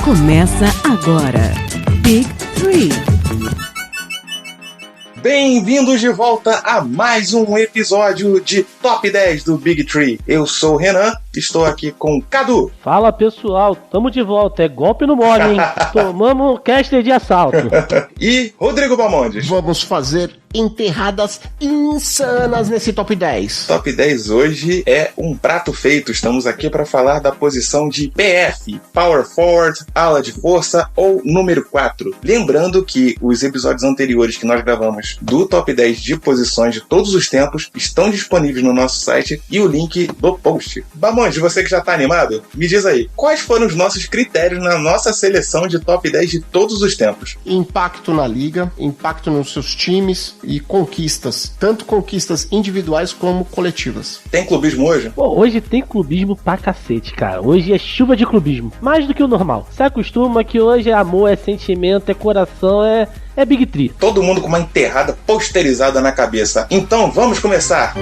Começa agora. Big Three. Bem-vindos de volta a mais um episódio de Top 10 do Big Three. Eu sou o Renan, estou aqui com o Cadu. Fala pessoal, tamo de volta, é golpe no mole, hein? Tomamos caster de assalto. E Rodrigo Bamondes. Vamos fazer enterradas insanas nesse Top 10. Top 10 hoje é um prato feito. Estamos aqui para falar da posição de PF, Power Forward, ala de força ou número 4. Lembrando que os episódios anteriores que nós gravamos do Top 10 de posições de todos os tempos estão disponíveis no nosso site e o link do post. Bamondes, você que já tá animado, me diz aí, quais foram os nossos critérios na nossa seleção de Top 10 de todos os tempos? Impacto na liga, impacto nos seus times e conquistas, tanto conquistas individuais como coletivas. Tem clubismo hoje? Pô, hoje tem clubismo pra cacete, cara. Hoje é chuva de clubismo, mais do que o normal. Se acostuma que hoje é amor, é sentimento, é coração, é Big Three. Todo mundo com uma enterrada posterizada na cabeça. Então vamos começar!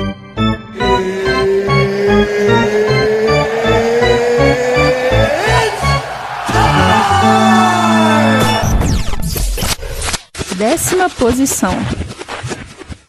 Décima posição.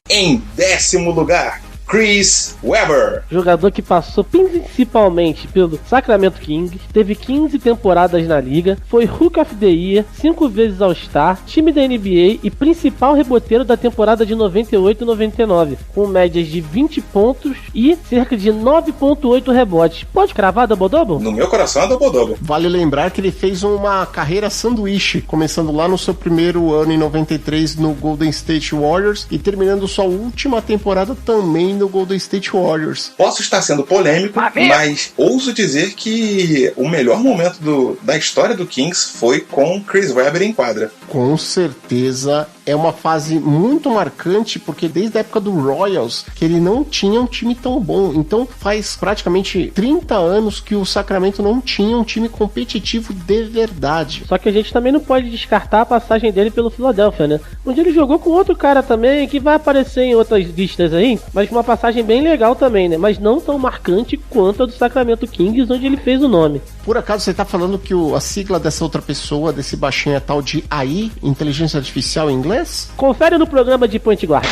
Em 10º lugar, Chris Webber. Jogador que passou principalmente pelo Sacramento Kings, teve 15 temporadas na liga, foi Rookie of the Year, 5 vezes All-Star, time da NBA e principal reboteiro da temporada de 98 e 99, com médias de 20 pontos e cerca de 9.8 rebotes. Pode cravar double-double? No meu coração é double-double. Vale lembrar que ele fez uma carreira sanduíche, começando lá no seu primeiro ano em 93 no Golden State Warriors e terminando sua última temporada também no Golden State Warriors. Posso estar sendo polêmico, mas ouso dizer que o melhor momento da história do Kings foi com Chris Webber em quadra. Com certeza é uma fase muito marcante, porque desde a época do Royals que ele não tinha um time tão bom. Então faz praticamente 30 anos que o Sacramento não tinha um time competitivo de verdade. Só que a gente também não pode descartar a passagem dele pelo Philadelphia, né? Onde ele jogou com outro cara também, que vai aparecer em outras listas aí, mas com uma passagem bem legal também, né? Mas não tão marcante quanto a do Sacramento Kings, onde ele fez o nome. Por acaso você tá falando que a sigla dessa outra pessoa, desse baixinho, é tal de AI, Inteligência Artificial em inglês? Confere no programa de Point Guard.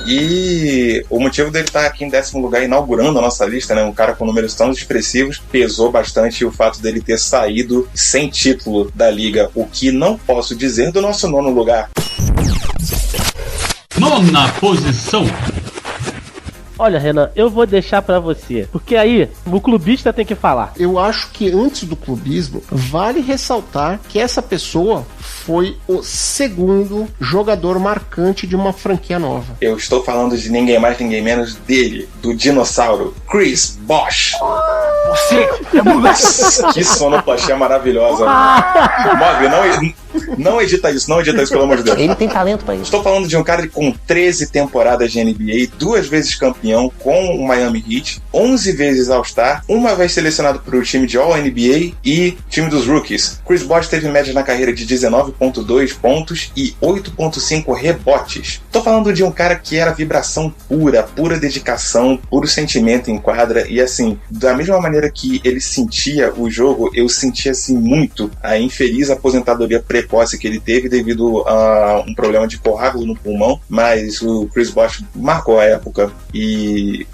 E o motivo dele estar aqui em 10º lugar, inaugurando a nossa lista, né? Um cara com números tão expressivos, pesou bastante o fato dele ter saído sem título da liga, o que não posso dizer do nosso 9º lugar. 9ª posição. Olha, Renan, eu vou deixar pra você, porque aí o clubista tem que falar. Eu acho que antes do clubismo, vale ressaltar que essa pessoa foi o segundo jogador marcante de uma franquia nova. Eu estou falando de ninguém mais, ninguém menos dele, do dinossauro, Chris Bosh. Você é moleque. Que sonoplastia maravilhosa. Move, não edita isso, pelo amor de Deus. Ele tem talento pra isso. Estou falando de um cara com 13 temporadas de NBA, 2 vezes campeão com o Miami Heat, 11 vezes All-Star, 1 vez selecionado para o time de All-NBA e time dos Rookies. Chris Bosh teve média na carreira de 19.2 pontos e 8.5 rebotes. Estou falando de um cara que era vibração pura dedicação, puro sentimento em quadra e assim, da mesma maneira que ele sentia o jogo, eu sentia assim muito a infeliz aposentadoria precoce que ele teve devido a um problema de coágulo no pulmão, mas o Chris Bosh marcou a época e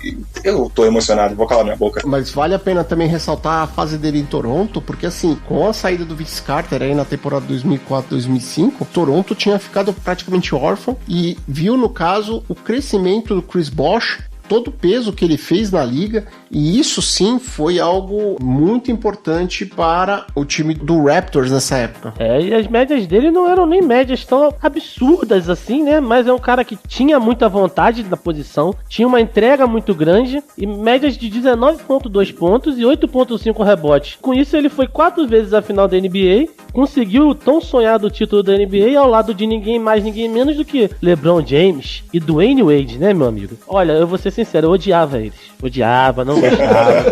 eu tô emocionado, vou calar minha boca. Mas vale a pena também ressaltar a fase dele em Toronto, porque assim, com a saída do Vince Carter aí na temporada 2004-2005, Toronto tinha ficado praticamente órfão e viu no caso o crescimento do Chris Bosh, todo o peso que ele fez na liga, e isso sim foi algo muito importante para o time do Raptors nessa época. E as médias dele não eram nem médias tão absurdas assim, né? Mas é um cara que tinha muita vontade na posição, tinha uma entrega muito grande e médias de 19.2 pontos e 8.5 rebotes. Com isso ele foi 4 vezes à final da NBA, conseguiu o tão sonhado título da NBA ao lado de ninguém mais, ninguém menos do que LeBron James e Dwayne Wade, né, meu amigo? Olha, eu vou ser sincero, eu odiava eles. Odiava, não gostava.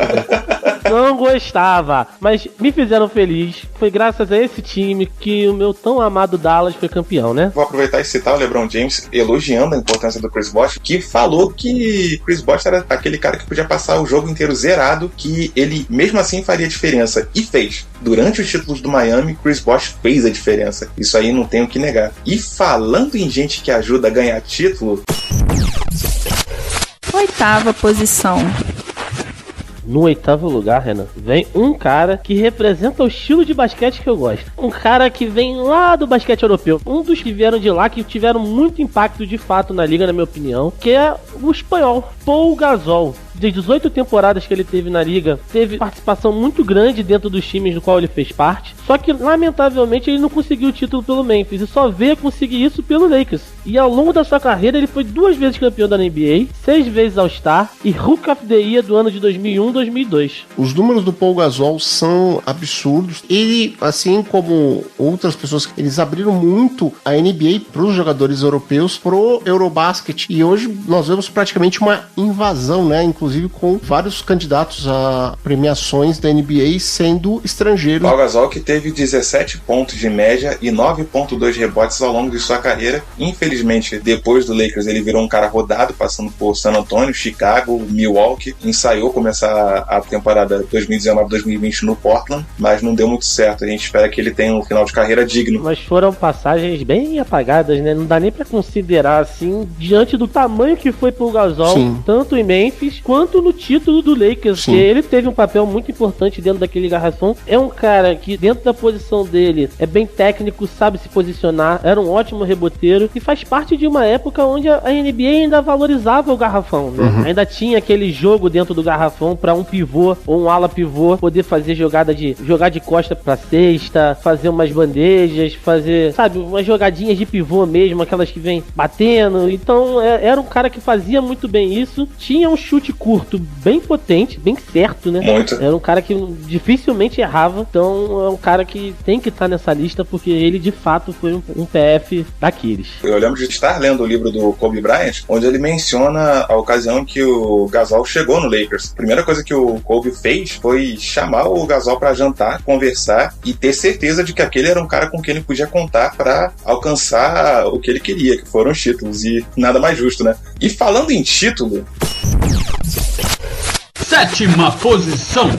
Não gostava, mas me fizeram feliz. Foi graças a esse time que o meu tão amado Dallas foi campeão, né? Vou aproveitar e citar o LeBron James elogiando a importância do Chris Bosh, que falou que Chris Bosh era aquele cara que podia passar o jogo inteiro zerado, que ele mesmo assim faria diferença, e fez. Durante os títulos do Miami, Chris Bosh fez a diferença. Isso aí não tenho o que negar. E falando em gente que ajuda a ganhar título... 8ª posição. No 8º lugar, Renan, vem um cara que representa o estilo de basquete que eu gosto. Um cara que vem lá do basquete europeu. Um dos que vieram de lá, que tiveram muito impacto de fato na liga, na minha opinião, que é o espanhol, Paul Gasol. Das 18 temporadas que ele teve na liga, teve participação muito grande dentro dos times do qual ele fez parte. Só que, lamentavelmente, ele não conseguiu o título pelo Memphis e só veio conseguir isso pelo Lakers. E ao longo da sua carreira, ele foi 2 vezes campeão da NBA, 6 vezes All-Star e Rookie of the Year do ano de 2001 e 2002. Os números do Paul Gasol são absurdos. Ele, assim como outras pessoas, eles abriram muito a NBA para os jogadores europeus, pro Eurobasket. E hoje nós vemos praticamente uma invasão, né? Inclusive com vários candidatos a premiações da NBA sendo estrangeiros. Paul Gasol, que teve 17 pontos de média e 9,2 rebotes ao longo de sua carreira. Infelizmente, depois do Lakers, ele virou um cara rodado, passando por San Antonio, Chicago, Milwaukee. Ensaiou começar a temporada 2019-2020 no Portland, mas não deu muito certo. A gente espera que ele tenha um final de carreira digno. Mas foram passagens bem apagadas, né? Não dá nem pra considerar, assim, diante do tamanho que foi Paul Gasol, Sim. tanto em Memphis quanto no título do Lakers, Sim. que ele teve um papel muito importante dentro daquele garrafão. É um cara que, dentro da posição dele, é bem técnico, sabe se posicionar, era um ótimo reboteiro e faz parte de uma época onde a NBA ainda valorizava o garrafão, né? Uhum. Ainda tinha aquele jogo dentro do garrafão pra um pivô ou um ala pivô poder fazer jogar de costa pra cesta, fazer umas bandejas, fazer, sabe, umas jogadinhas de pivô mesmo, aquelas que vem batendo. Então era um cara que fazia muito bem isso, tinha um chute curto bem potente, bem certo, né? Muito. Era um cara que dificilmente errava, então é um cara que tem que estar nessa lista porque ele de fato foi um PF daqueles. Eu lembro de estar lendo o livro do Kobe Bryant, onde ele menciona a ocasião que o Gasol chegou no Lakers. A primeira coisa que o Kobe fez foi chamar o Gasol para jantar, conversar e ter certeza de que aquele era um cara com quem ele podia contar para alcançar o que ele queria, que foram os títulos, e nada mais justo, né? E falando em título... 7ª posição.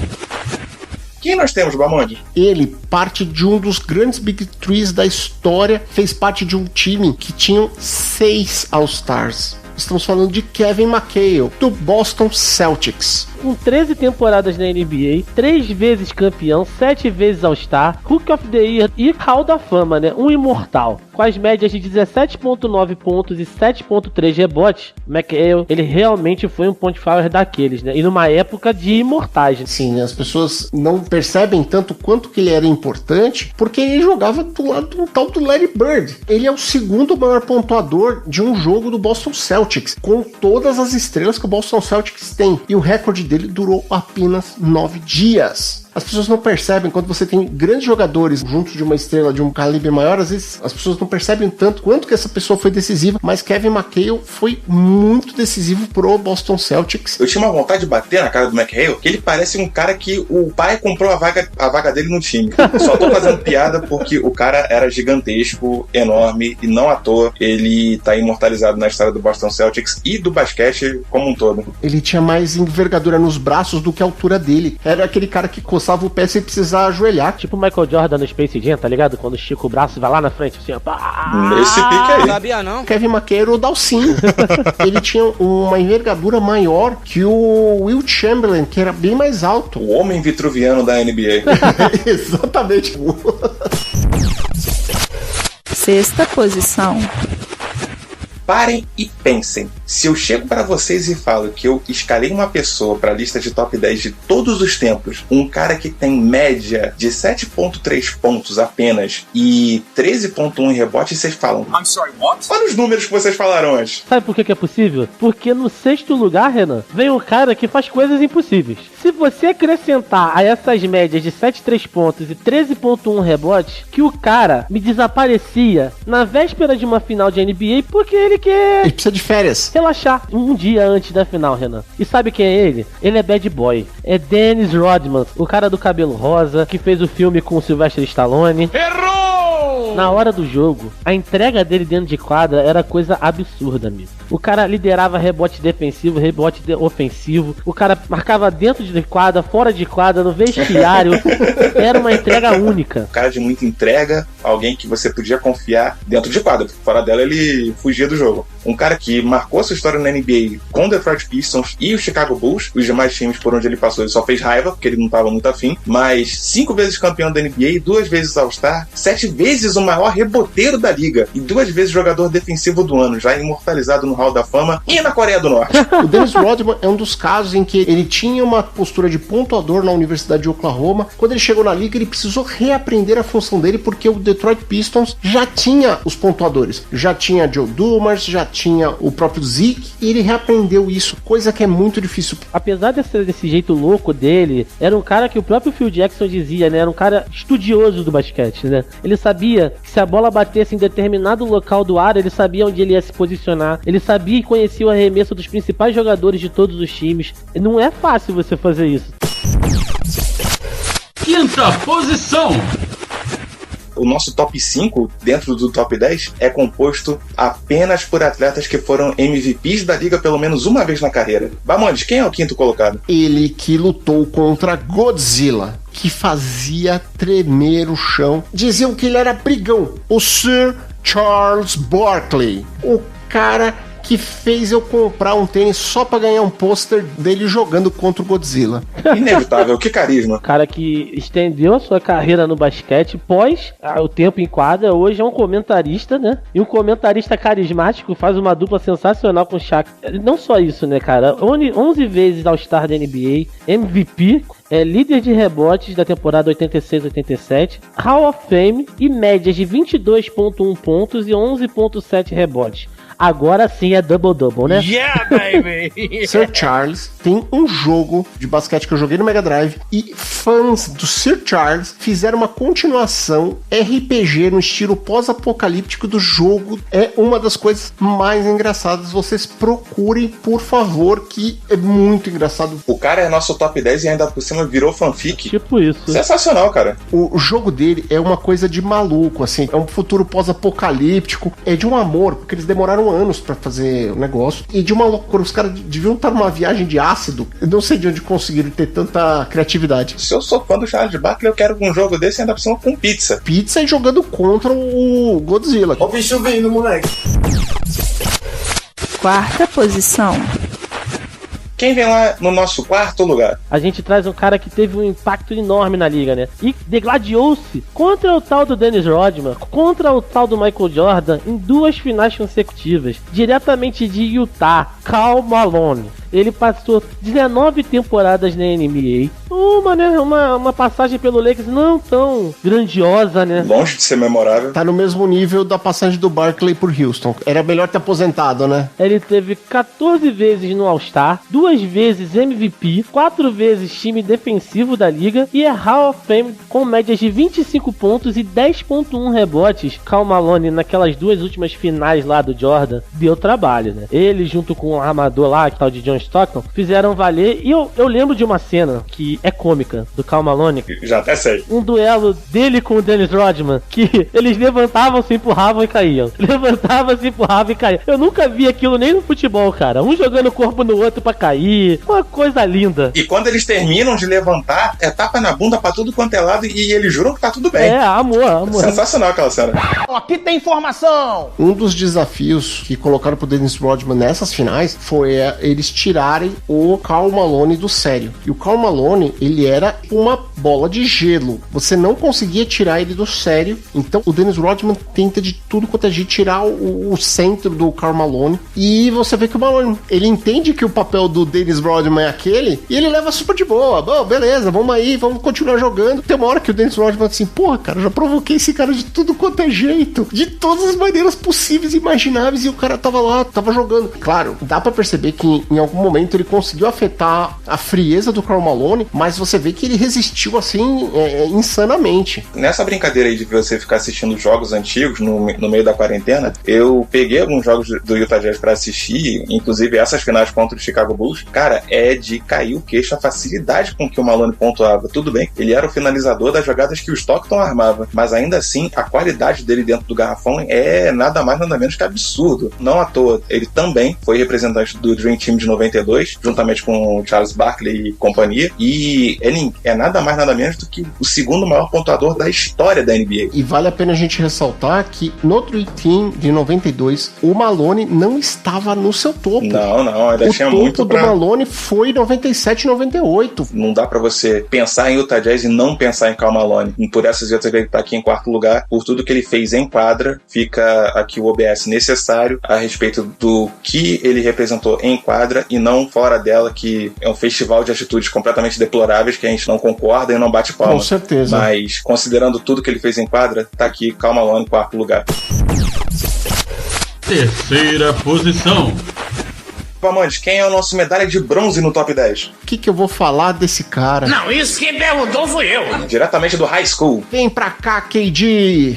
Quem nós temos, Bamonde? Ele, parte de um dos grandes Big Threes da história, fez parte de um time que tinham 6 All-Stars. Estamos falando de Kevin McHale, do Boston Celtics. Com 13 temporadas na NBA, 3 vezes campeão, 7 vezes All-Star, Rookie of the Year e Hall da Fama, né? Um imortal. Com as médias de 17,9 pontos e 7,3 rebotes, McHale, ele realmente foi um point forward daqueles, né? E numa época de imortais. Sim, as pessoas não percebem tanto quanto que ele era importante, porque ele jogava do lado do tal do Larry Bird. Ele é o segundo maior pontuador de um jogo do Boston Celtics, com todas as estrelas que o Boston Celtics tem. E o recorde dele durou apenas 9 dias. As pessoas não percebem, quando você tem grandes jogadores junto de uma estrela de um calibre maior, às vezes as pessoas não percebem tanto quanto que essa pessoa foi decisiva, mas Kevin McHale foi muito decisivo pro Boston Celtics. Eu tinha uma vontade de bater na cara do McHale, que ele parece um cara que o pai comprou a vaga dele no time. Só tô fazendo piada porque o cara era gigantesco, enorme, e não à toa ele tá imortalizado na história do Boston Celtics e do basquete como um todo. Ele tinha mais envergadura nos braços do que a altura dele. Era aquele cara que coçava o pé sem precisar ajoelhar. Tipo o Michael Jordan no Space Jam, tá ligado? Quando estica o braço e vai lá na frente, assim, ó. Nesse pique aí. Sabia não? Kevin McHale era o Dalsin. Ele tinha uma envergadura maior que o Will Chamberlain, que era bem mais alto. O homem vitruviano da NBA. Exatamente. 6ª posição. Parem e pensem. Se eu chego para vocês e falo que eu escalei uma pessoa para a lista de top 10 de todos os tempos, um cara que tem média de 7,3 pontos apenas e 13,1 em rebote, vocês falam: I'm sorry, what? olha os números que vocês falaram antes. Sabe por que é possível? Porque no 6º lugar, Renan, vem um cara que faz coisas impossíveis. Se você acrescentar a essas médias de 7,3 pontos e 13,1 rebotes, que o cara me desaparecia na véspera de uma final de NBA porque ele quer... Ele precisa de férias. relaxar um dia antes da final, Renan. E sabe quem é ele? Ele é bad boy. É Dennis Rodman, o cara do cabelo rosa, que fez o filme com o Sylvester Stallone. Errou! Na hora do jogo, a entrega dele dentro de quadra era coisa absurda, amigo. O cara liderava rebote defensivo, rebote ofensivo. O cara marcava dentro de quadra, fora de quadra, no vestiário. Era uma entrega única. Um cara de muita entrega, alguém que você podia confiar dentro de quadra, porque fora dela ele fugia do jogo. Um cara que marcou sua história na NBA com o Detroit Pistons e o Chicago Bulls. Os demais times por onde ele passou, ele só fez raiva, porque ele não estava muito afim. Mas 5 vezes campeão da NBA, 2 vezes All-Star, 7 vezes o maior reboteiro da liga e 2 vezes jogador defensivo do ano, já imortalizado no Hall da Fama e na Coreia do Norte. O Dennis Rodman é um dos casos em que ele tinha uma postura de pontuador na Universidade de Oklahoma. Quando ele chegou na liga, ele precisou reaprender a função dele, porque o Detroit Pistons já tinha os pontuadores. Já tinha Joe Dumars, já tinha o próprio Zeke, e ele reaprendeu isso, coisa que é muito difícil. Apesar desse jeito louco dele, era um cara que o próprio Phil Jackson dizia, né? Era um cara estudioso do basquete, né? Ele sabia que se a bola batesse em determinado local do ar, ele sabia onde ele ia se posicionar. Ele sabia e conhecia o arremesso dos principais jogadores de todos os times. Não é fácil você fazer isso. Quinta posição. O nosso top 5, dentro do top 10, é composto apenas por atletas que foram MVPs da liga pelo menos uma vez na carreira. Bamondes, quem é o quinto colocado? Ele que lutou contra Godzilla, que fazia tremer o chão. Diziam que ele era brigão. O Sir Charles Barkley. O cara que fez eu comprar um tênis só pra ganhar um pôster dele jogando contra o Godzilla. Inevitável, que carisma. Cara que estendeu a sua carreira no basquete pós o tempo em quadra, hoje é um comentarista, né? E um comentarista carismático, faz uma dupla sensacional com o Shaq. Não só isso, né, cara? 11 vezes All-Star da NBA, MVP, líder de rebotes da temporada 86-87, Hall of Fame e médias de 22,1 pontos e 11,7 rebotes. Agora sim é double-double, né? Yeah, baby! Sir Charles tem um jogo de basquete que eu joguei no Mega Drive e fãs do Sir Charles fizeram uma continuação RPG no estilo pós-apocalíptico do jogo. É uma das coisas mais engraçadas. Vocês procurem, por favor, que é muito engraçado. O cara é nosso top 10 e ainda por cima virou fanfic. Tipo isso. Sensacional, cara. O jogo dele é uma coisa de maluco, assim. É um futuro pós-apocalíptico. É de um amor, porque eles demoraram anos pra fazer o negócio. E de uma loucura. Os caras deviam estar numa viagem de ácido. Eu não sei de onde conseguiram ter tanta criatividade. Se eu sou fã do Charles Barkley, eu quero um jogo desse ainda por cima com pizza. Pizza e jogando contra o Godzilla. Ó o bicho vindo, moleque. Quarta posição. Quem vem lá no nosso quarto lugar? A gente traz um cara que teve um impacto enorme na liga, né? E degladiou-se contra o tal do Dennis Rodman, contra o tal do Michael Jordan, em 2 finais consecutivas, diretamente de Utah, Karl Malone. Ele passou 19 temporadas na NBA. Uma passagem pelo Lakers não tão grandiosa, né? Longe de ser memorável. Tá no mesmo nível da passagem do Barkley por Houston. Era melhor ter aposentado, né? Ele teve 14 vezes no All-Star, 2 vezes MVP, 4 vezes time defensivo da liga e é Hall of Fame com médias de 25 pontos e 10,1 rebotes. Karl Malone, naquelas 2 últimas finais lá do Jordan, deu trabalho, né? Ele, junto com o armador lá, que tal de John Stockton, fizeram valer. E eu lembro de uma cena que é cômica, do Karl Malone. Já até sei. Um duelo dele com o Dennis Rodman, que eles levantavam, se empurravam e caíam. Levantavam, se empurravam e caíam. Eu nunca vi aquilo nem no futebol, cara. Um jogando o corpo no outro pra cair. Uma coisa linda. E quando eles terminam de levantar, é tapa na bunda pra tudo quanto é lado e eles juram que tá tudo bem. Amor. Sensacional aquela cena. Aqui tem informação! Um dos desafios que colocaram pro Dennis Rodman nessas finais foi eles tirarem o Karl Malone do sério. E o Karl Malone, ele era uma bola de gelo. Você não conseguia tirar ele do sério. Então o Dennis Rodman tenta de tudo quanto é jeito tirar o centro do Karl Malone. E você vê que o Malone, ele entende que o papel do Dennis Rodman é aquele e ele leva super de boa. Bom, beleza, vamos aí, vamos continuar jogando. Tem uma hora que o Dennis Rodman assim, porra, cara, eu já provoquei esse cara de tudo quanto é jeito, de todas as maneiras possíveis e imagináveis, e o cara tava lá, tava jogando. Claro, dá dá pra perceber que em algum momento ele conseguiu afetar a frieza do Karl Malone, mas você vê que ele resistiu assim insanamente. Nessa brincadeira aí de você ficar assistindo jogos antigos no meio da quarentena, eu peguei alguns jogos do Utah Jazz pra assistir, inclusive essas finais contra o Chicago Bulls. Cara, é de cair o queixo a facilidade com que o Malone pontuava. Tudo bem, ele era o finalizador das jogadas que o Stockton armava, mas ainda assim a qualidade dele dentro do garrafão é nada mais nada menos que absurdo. Não à toa, ele também foi representante do Dream Team de 92, juntamente com o Charles Barkley e companhia, e ele é nada mais nada menos do que o segundo maior pontuador da história da NBA. E vale a pena a gente ressaltar que no Dream Team de 92, o Malone não estava no seu topo. Não, ainda tinha muito pra... O topo do Malone foi 97 e 98. Não dá pra você pensar em Utah Jazz e não pensar em Karl Malone. E por essas e outras ele tá aqui em quarto lugar, por tudo que ele fez em quadra, fica aqui o OBS necessário a respeito do que ele representou em quadra e não fora dela, que é um festival de atitudes completamente deploráveis que a gente não concorda e não bate palma. Com certeza. Mas, considerando tudo que ele fez em quadra, tá aqui Karl Malone em quarto lugar. Terceira posição. Pamandes, quem é o nosso medalha de bronze no top 10? O que eu vou falar desse cara? Não, isso quem perguntou fui eu. Diretamente do high school. Vem pra cá, KD!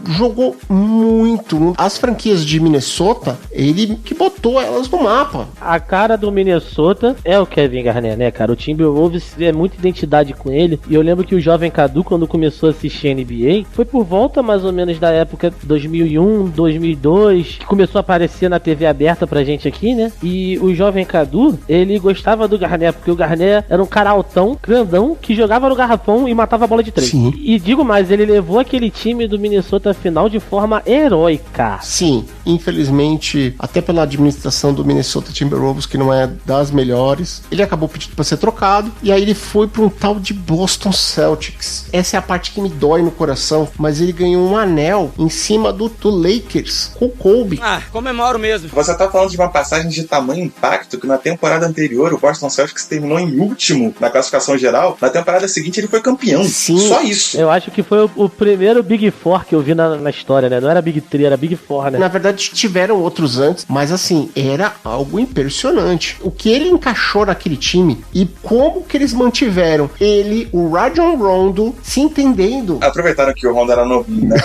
Jogou muito. As franquias de Minnesota, ele que botou elas no mapa. A cara do Minnesota é o Kevin Garnett, né, cara? O Timberwolves é muita identidade com ele. E eu lembro que o jovem Cadu, quando começou a assistir NBA, foi por volta mais ou menos da época 2001, 2002, que começou a aparecer na TV aberta pra gente aqui, né? E o jovem Cadu, ele gostava do Garnett, porque o Garnett era um cara altão, grandão, que jogava no garrafão e matava a bola de 3. Sim. E digo mais, ele levou aquele time do Minnesota final de forma heróica. Sim, infelizmente, até pela administração do Minnesota Timberwolves, que não é das melhores, ele acabou pedindo para ser trocado, e aí ele foi para um tal de Boston Celtics. Essa é a parte que me dói no coração, mas ele ganhou um anel em cima do Lakers, com o Kobe. Ah, comemoro mesmo. Você tá falando de uma passagem de tamanho impacto que na temporada anterior o Boston Celtics terminou em último na classificação geral. Na temporada seguinte ele foi campeão. Sim. Só isso. Eu acho que foi o primeiro Big Four que eu vi na história, né? Não era Big 3, era Big Four, né? Na verdade, tiveram outros antes, mas assim, era algo impressionante. O que ele encaixou naquele time e como que eles mantiveram ele, o Rajon Rondo, se entendendo. Aproveitaram que o Rondo era novinho, né?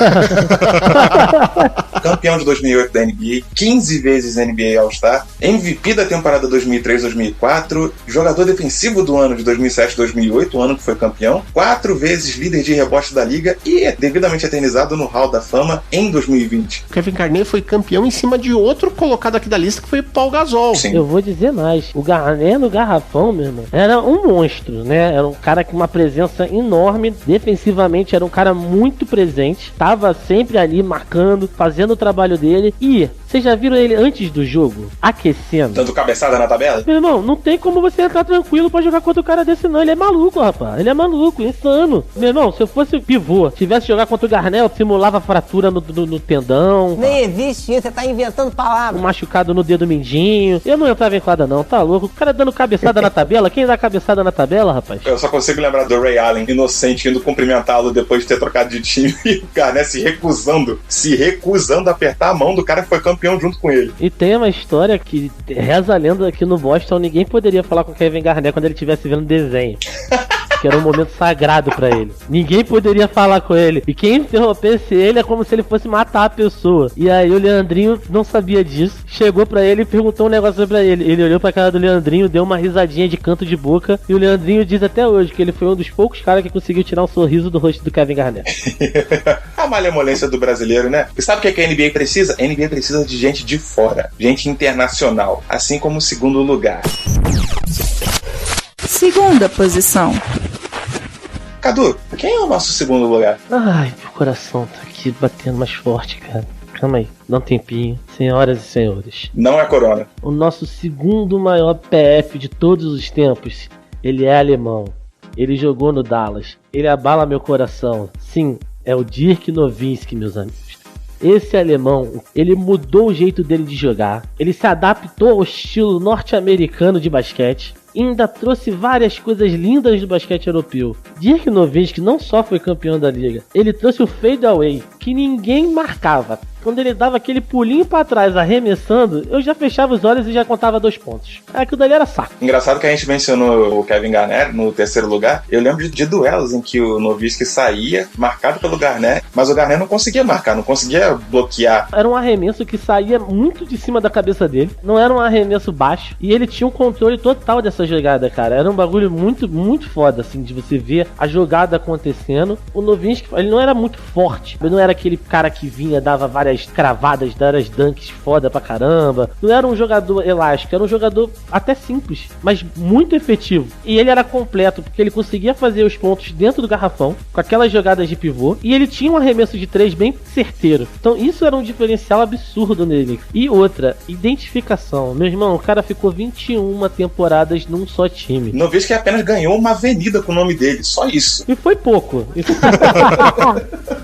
Campeão de 2008 da NBA, 15 vezes NBA All-Star, MVP da temporada 2003-2004, jogador defensivo do ano de 2007-2008, o ano que foi campeão, 4 vezes líder de rebote da liga e é devidamente eternizado no Hall da Fama em 2020. Kevin Garnett foi campeão em cima de outro colocado aqui da lista, que foi o Paul Gasol. Sim. Eu vou dizer mais, o Garnett no garrafão, meu irmão, era um monstro, né? Era um cara com uma presença enorme, defensivamente era um cara muito presente, tava sempre ali marcando, fazendo o trabalho dele. E vocês já viram ele antes do jogo, aquecendo? Dando cabeçada na tabela? Meu irmão, não tem como você entrar tranquilo pra jogar contra o cara desse não. Ele é maluco, rapaz. Ele é maluco, insano. Meu irmão, se eu fosse pivô, tivesse jogar contra o Garnett, eu simulava fratura no tendão. Nem existe isso, você tá inventando palavras. Um machucado no dedo mindinho. Eu não entrava em quadra não, tá louco. O cara dando cabeçada na tabela. Quem dá cabeçada na tabela, rapaz? Eu só consigo lembrar do Ray Allen, inocente, indo cumprimentá-lo depois de ter trocado de time e o Garnett se recusando a apertar a mão do cara que foi campeão junto com ele. E tem uma história que reza a lenda aqui no Boston, ninguém poderia falar com o Kevin Garnett quando ele estivesse vendo desenho. Que era um momento sagrado pra ele. Ninguém poderia falar com ele. E quem interrompesse ele é como se ele fosse matar a pessoa. E aí o Leandrinho não sabia disso. Chegou pra ele e perguntou um negócio pra ele. Ele olhou pra cara do Leandrinho, deu uma risadinha de canto de boca. E o Leandrinho diz até hoje que ele foi um dos poucos caras que conseguiu tirar um sorriso do rosto do Kevin Garnett. A malemolência do brasileiro, né? E sabe o que a NBA precisa? A NBA precisa de gente de fora. Gente internacional. Assim como o segundo lugar. Segunda posição. Cadu, quem é o nosso segundo lugar? Ai, meu coração tá aqui batendo mais forte, cara. Calma aí, dá um tempinho. Senhoras e senhores. Não é Corona. O nosso segundo maior PF de todos os tempos. Ele é alemão. Ele jogou no Dallas. Ele abala meu coração. Sim, é o Dirk Nowitzki, meus amigos. Esse alemão, ele mudou o jeito dele de jogar. Ele se adaptou ao estilo norte-americano de basquete. E ainda trouxe várias coisas lindas do basquete europeu. Dirk Nowitzki não só foi campeão da liga, ele trouxe o fade away, que ninguém marcava. quando ele dava aquele pulinho pra trás, arremessando, eu já fechava os olhos e já contava 2 pontos. Aquilo dali era saco. Engraçado que a gente mencionou o Kevin Garnett no terceiro lugar. Eu lembro de duelos em que o Nowitzki saía, marcado pelo Garnett, mas o Garnett não conseguia marcar, não conseguia bloquear. Era um arremesso que saía muito de cima da cabeça dele, não era um arremesso baixo, e ele tinha um controle total dessa jogada, cara. Era um bagulho muito, muito foda, assim, de você ver a jogada acontecendo. O Nowitzki, ele não era muito forte, ele não era aquele cara que vinha, dava várias cravadas, várias dunks foda pra caramba. Não era um jogador elástico, era um jogador até simples, mas muito efetivo. E ele era completo, porque ele conseguia fazer os pontos dentro do garrafão, com aquelas jogadas de pivô, e ele tinha um arremesso de 3 bem certeiro. Então isso era um diferencial absurdo nele. E outra, identificação. Meu irmão, o cara ficou 21 temporadas num só time. Nowitzki apenas ganhou uma avenida com o nome dele, só isso. E foi pouco.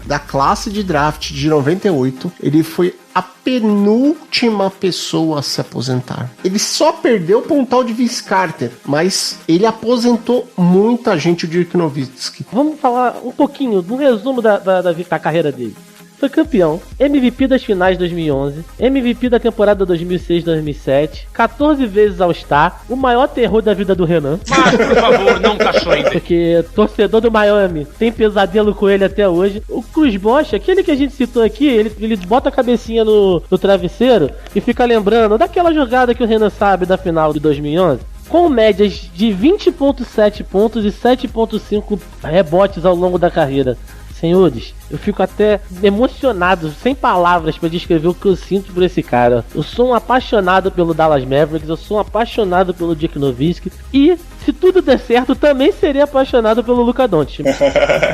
Da classe de draft de 98, ele foi a penúltima pessoa a se aposentar. Ele só perdeu para um tal de Vince Carter, mas ele aposentou muita gente, o Dirk Nowitzki. Vamos falar um pouquinho do resumo da carreira dele. Foi campeão, MVP das finais de 2011, MVP da temporada 2006-2007, 14 vezes All-Star, o maior terror da vida do Renan. Mas, por favor, não cachorro. Porque torcedor do Miami tem pesadelo com ele até hoje. O Chris Bosh, aquele que a gente citou aqui, ele bota a cabecinha no travesseiro e fica lembrando daquela jogada que o Renan sabe da final de 2011. Com médias de 20.7 pontos e 7.5 rebotes ao longo da carreira. Senhores, eu fico até emocionado, sem palavras para descrever o que eu sinto por esse cara. Eu sou um apaixonado pelo Dallas Mavericks, eu sou um apaixonado pelo Dirk Nowitzki e, se tudo der certo, também seria apaixonado pelo Luka Doncic.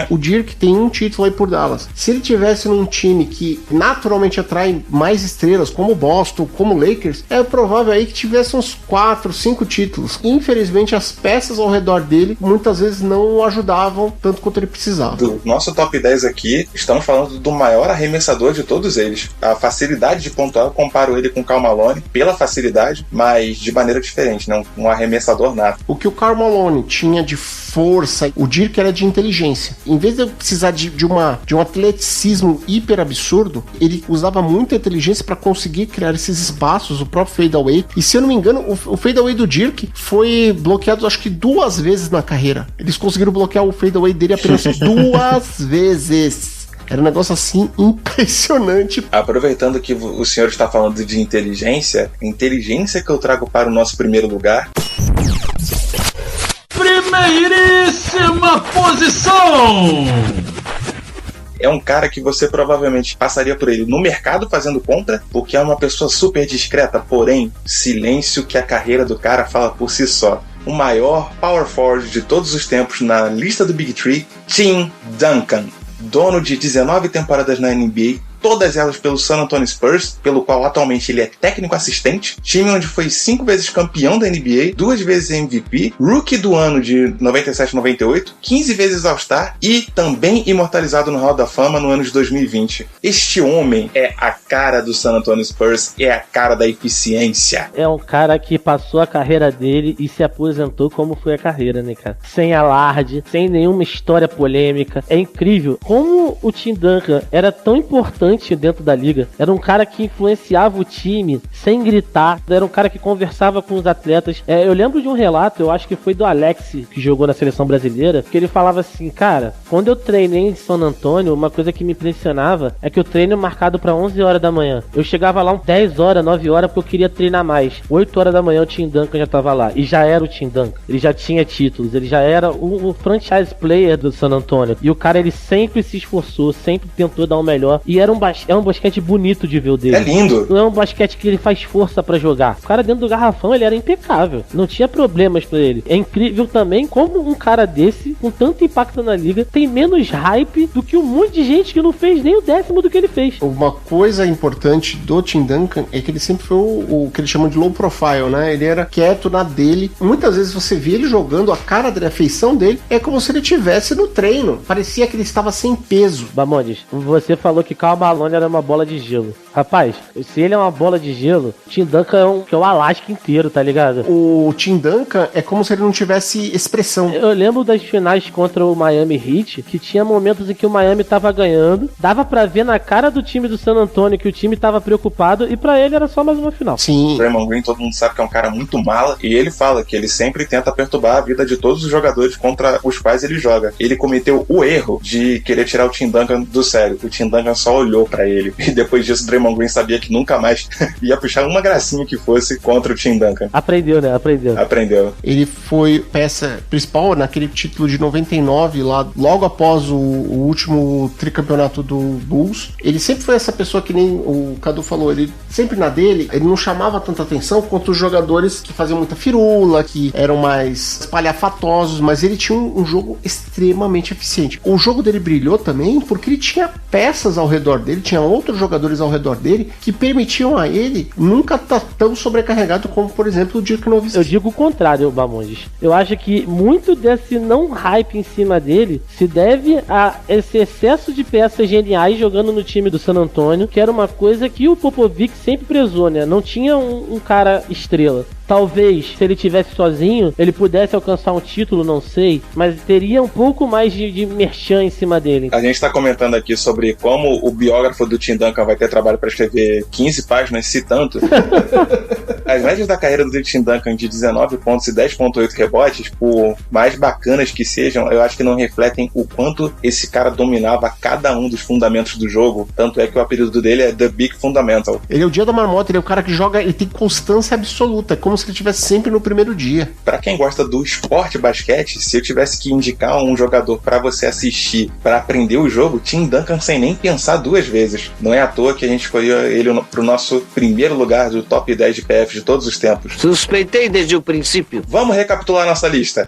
O Dirk tem um título aí por Dallas. Se ele tivesse num time que naturalmente atrai mais estrelas, como o Boston, como o Lakers, é provável aí que tivesse uns 4, 5 títulos. Infelizmente, as peças ao redor dele muitas vezes não o ajudavam tanto quanto ele precisava. Do nosso top 10 aqui, estamos falando do maior arremessador de todos eles. A facilidade de pontuar, eu comparo ele com o Karl Malone pela facilidade, mas de maneira diferente, né? Um arremessador nato. O que o Karl Malone tinha de força, o Dirk era de inteligência. Em vez de eu precisar de um atleticismo hiper absurdo, ele usava muita inteligência para conseguir criar esses espaços, o próprio fadeaway. E se eu não me engano, o fadeaway do Dirk foi bloqueado acho que 2 vezes na carreira. Eles conseguiram bloquear o fadeaway dele apenas 2 vezes. Era um negócio assim impressionante. Aproveitando que o senhor está falando de inteligência, a inteligência que eu trago para o nosso primeiro lugar. Primeiríssima posição! É um cara que você provavelmente passaria por ele no mercado fazendo compra, porque é uma pessoa super discreta, porém, silêncio que a carreira do cara fala por si só. O maior power forward de todos os tempos na lista do Big Three, Tim Duncan. Dono de 19 temporadas na NBA, todas elas pelo San Antonio Spurs, pelo qual atualmente ele é técnico assistente, time onde foi 5 vezes campeão da NBA, 2 vezes MVP, Rookie do ano de 97-98, 15 vezes All-Star e também imortalizado no Hall da Fama no ano de 2020. Este homem é a cara do San Antonio Spurs, é a cara da eficiência. É um cara que passou a carreira dele e se aposentou como foi a carreira, né, cara? Sem alarde, sem nenhuma história polêmica. É incrível como o Tim Duncan era tão importante dentro da liga. Era um cara que influenciava o time sem gritar. Era um cara que conversava com os atletas. Eu lembro de um relato, eu acho que foi do Alex, que jogou na seleção brasileira, que ele falava assim, cara, quando eu treinei em San Antônio, uma coisa que me impressionava é que o treino marcado para 11 horas da manhã. Eu chegava lá 10 horas, 9 horas, porque eu queria treinar mais. 8 horas da manhã o Tim Duncan já tava lá. E já era o Tim Duncan. Ele já tinha títulos. Ele já era o franchise player do San Antônio. E o cara, ele sempre se esforçou, sempre tentou dar o melhor. E era um basquete bonito de ver o dele. É lindo. Não é um basquete que ele faz força pra jogar. O cara dentro do garrafão, ele era impecável. Não tinha problemas pra ele. É incrível também como um cara desse, com tanto impacto na liga, tem menos hype do que um monte de gente que não fez nem o 10º do que ele fez. Uma coisa importante do Tim Duncan é que ele sempre foi o que eles chamam de low profile, né? Ele era quieto na dele. Muitas vezes você via ele jogando, a cara dele, a feição dele, é como se ele estivesse no treino. Parecia que ele estava sem peso. Bamondes, você falou que Karl Malone era uma bola de gelo. Rapaz, se ele é uma bola de gelo, o Tim Duncan é o Alasca inteiro, tá ligado? O Tim Duncan é como se ele não tivesse expressão. Eu lembro das finais contra o Miami Heat, que tinha momentos em que o Miami tava ganhando, dava pra ver na cara do time do San Antonio que o time tava preocupado, e pra ele era só mais uma final. Sim. O Draymond Green, todo mundo sabe que é um cara muito mala, e ele fala que ele sempre tenta perturbar a vida de todos os jogadores contra os quais ele joga. Ele cometeu o erro de querer tirar o Tim Duncan do sério. O Tim Duncan só olhou pra ele, e depois disso o Draymond Green sabia que nunca mais ia puxar uma gracinha que fosse contra o Tim Duncan. Aprendeu, né? Aprendeu. Ele foi peça principal naquele título de 99, lá logo após o último tricampeonato do Bulls. Ele sempre foi essa pessoa que nem o Cadu falou, ele sempre na dele, ele não chamava tanta atenção quanto os jogadores que faziam muita firula, que eram mais espalhafatosos, mas ele tinha um jogo extremamente eficiente. O jogo dele brilhou também porque ele tinha peças ao redor dele, tinha outros jogadores ao redor dele que permitiam a ele nunca estar tão sobrecarregado como, por exemplo, o Dirk Nowitzki. Eu digo o contrário, Bamondes. Eu acho que muito desse não hype em cima dele se deve a esse excesso de peças geniais jogando no time do San Antonio, que era uma coisa que o Popovich sempre prezou, né? Não tinha um cara estrela. Talvez, se ele tivesse sozinho, ele pudesse alcançar um título, não sei, mas teria um pouco mais de merchan em cima dele. A gente tá comentando aqui sobre como o biógrafo do Tim Duncan vai ter trabalho pra escrever 15 páginas, se tanto. As médias da carreira do Tim Duncan de 19 pontos e 10.8 rebotes, por mais bacanas que sejam, eu acho que não refletem o quanto esse cara dominava cada um dos fundamentos do jogo. Tanto é que o apelido dele é The Big Fundamental. Ele é o dia da marmota, ele é o cara que joga, ele tem constância absoluta, como se ele estivesse sempre no primeiro dia. Pra quem gosta do esporte basquete, se eu tivesse que indicar um jogador pra você assistir, pra aprender o jogo, Tim Duncan sem nem pensar duas vezes. Não é à toa que a gente escolheu ele pro nosso primeiro lugar do top 10 de PF de todos os tempos. Suspeitei desde o princípio. Vamos recapitular nossa lista.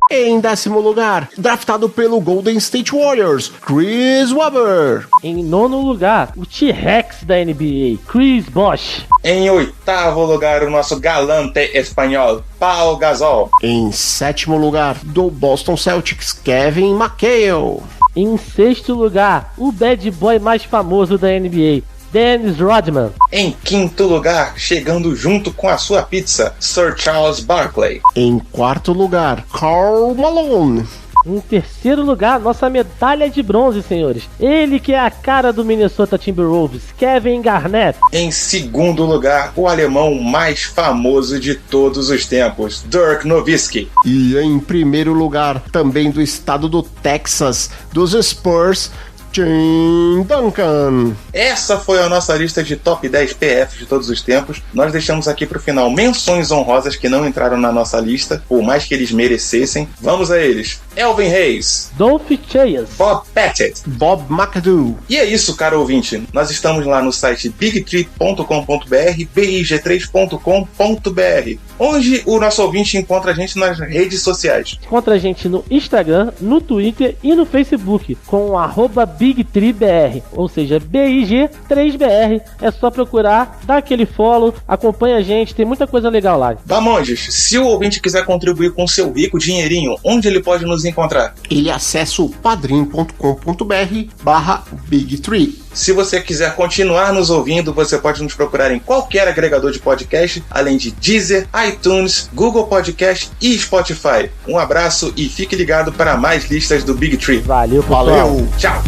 Em 10º lugar, draftado pelo Golden State Warriors, Chris Webber. Em 9º lugar, o T-Rex da NBA, Chris Bosh. Em 8º lugar, o nosso galante espanhol, Pau Gasol. Em 7º lugar, do Boston Celtics, Kevin McHale. Em 6º lugar, o bad boy mais famoso da NBA, Dennis Rodman. Em 5º lugar, chegando junto com a sua pizza, Sir Charles Barkley. Em 4º lugar, Karl Malone. Em 3º lugar, nossa medalha de bronze, senhores. Ele que é a cara do Minnesota Timberwolves, Kevin Garnett. Em 2º lugar, o alemão mais famoso de todos os tempos, Dirk Nowitzki. E em 1º lugar, também do estado do Texas, dos Spurs, Tim Duncan. Essa foi a nossa lista de top 10 PF de todos os tempos. Nós deixamos aqui pro final menções honrosas que não entraram na nossa lista, por mais que eles merecessem. Vamos a eles. Elvin Hayes, Dolph Chayes, Bob Pettit, Bob McAdoo. E é isso, caro ouvinte. Nós estamos lá no site bigtree.com.br, big3.com.br, onde o nosso ouvinte encontra a gente nas redes sociais. Encontra a gente no Instagram, no Twitter e no Facebook com o @big3br, ou seja, BIG3BR. É só procurar, dá aquele follow, acompanha a gente, tem muita coisa legal lá. Bamondes, se o ouvinte quiser contribuir com seu rico dinheirinho, onde ele pode nos encontrar? Ele acessa o padrim.com.br/Big3. Se você quiser continuar nos ouvindo, você pode nos procurar em qualquer agregador de podcast, além de Deezer, iTunes, Google Podcast e Spotify. Um abraço e fique ligado para mais listas do Big Tree. Valeu, pessoal. Valeu. Tchau.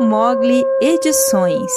Mogli Edições.